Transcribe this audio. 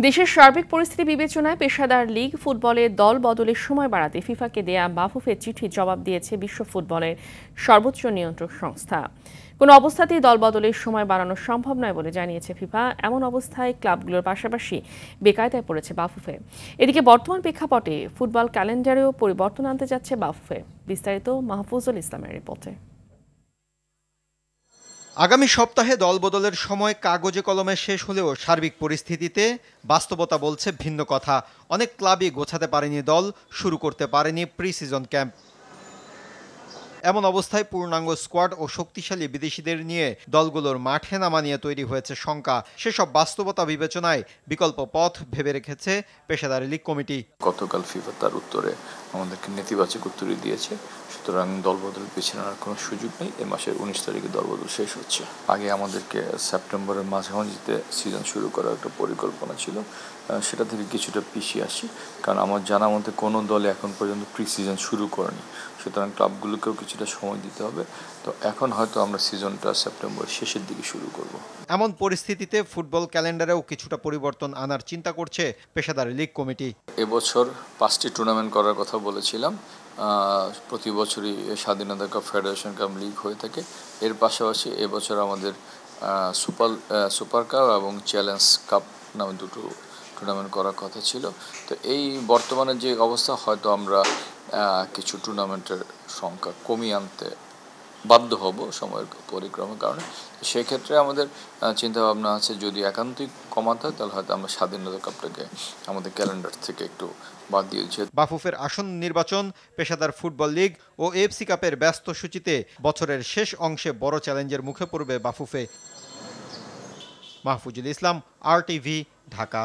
দেশের সার্বিক পরিস্থিতি বিবেচনায় পেশাদার লিগ ফুটবলে দল বদলের সময় বাড়াতে ফিফাকে দেয়া বাফুফের চিঠির জবাব দিয়েছে বিশ্ব ফুটবলের সর্বোচ্চ নিয়ন্ত্রক সংস্থা। কোনো অবস্থাতেই দল বদলের সময় বাড়ানো সম্ভব নয় বলে জানিয়েছে ফিফা। এমন অবস্থায় ক্লাবগুলোর পাশাপাশি বেকায়দায় পড়েছে বাফুফে। এদিকে বর্তমান প্রেক্ষাপটে ফুটবল ক্যালেন্ডারেও পরিবর্তন আনতে যাচ্ছে বাফুফে। বিস্তারিত মাহফুজুল ইসলামের রিপোর্টে। আগামী সপ্তাহে দলবদলের সময় কাগজে কলমে শেষ হলেও সার্বিক পরিস্থিতিতে বাস্তবতা বলছে ভিন্ন কথা। অনেক ক্লাবই গোছাতে পারেনি দল, শুরু করতে পারেনি প্রি সিজন ক্যাম্প। এমন অবস্থায় পূর্ণাঙ্গ স্কোয়াড ও শক্তিশালী বিদেশিদের নিয়ে দলগুলোর মাঠে নামা নিয়ে তৈরি হয়েছে শঙ্কা। সেসব বাস্তবতা বিবেচনায় বিকল্প পথ ভেবে রেখেছে পেশাদার লীগ কমিটি। গতকাল ফিফা তার উত্তরে আমাদেরকে নেতিবাচক উত্তরই দিয়েছে, সুতরাং দলবদল পিছিয়ে নেওয়ার কোনো সুযোগ নেই। এ মাসের 19 তারিখে দলবদল শেষ হচ্ছে। আগে আমাদেরকে সেপ্টেম্বরের মাঝামাঝিতে সিজন শুরু করার একটা পরিকল্পনা ছিল, সেটা থেকে কিছুটা পিছিয়ে আসি, কারণ আমার জানা মতে কোনো দলে এখন পর্যন্ত প্রি সিজন শুরু করেনি। সুতরাং ক্লাবগুলোকেও কিছুটা সময় দিতে হবে। তো এখন হয়তো আমরা সিজনটা সেপ্টেম্বর শেষের দিকে শুরু করব। এমন পরিস্থিতিতে ফুটবল ক্যালেন্ডারেও কিছুটা পরিবর্তন আনার চিন্তা করছে পেশাদার লীগ কমিটি। এবছর 5টি টুর্নামেন্ট করার কথা বলেছিলাম। প্রতি বছরই স্বাধীনতা কাপ, ফেডারেশন কাপ, লিগ হয়ে থাকে। এর পাশাপাশি এবছর আমাদের সুপার কাপ এবং চ্যালেঞ্জ কাপ নামে দুটো টুর্নামেন্ট করার কথা ছিল। তো এই বর্তমানে যে অবস্থা, হয়তো আমরা কিছু টুর্নামেন্টের সংখ্যা কমিয়ে আনতে বাধ্য হব সময়ের পরিক্রমার কারণে। সেক্ষেত্রে আমাদের চিন্তাভাবনা আছে, যদি একান্তই কমাতে হয় তাহলে হয়তো আমরা স্বাধীনতা কাপটাকে আমাদের ক্যালেন্ডার থেকে একটু বাদ দিয়েছি। বাফুফের আসন্ন নির্বাচন, পেশাদার ফুটবল লীগ ও এএফসি কাপের ব্যস্ত সূচিতে বছরের শেষ অংশে বড় চ্যালেঞ্জের মুখে পড়বে বাফুফে। মাহফুজুল ইসলাম, RTV, ঢাকা।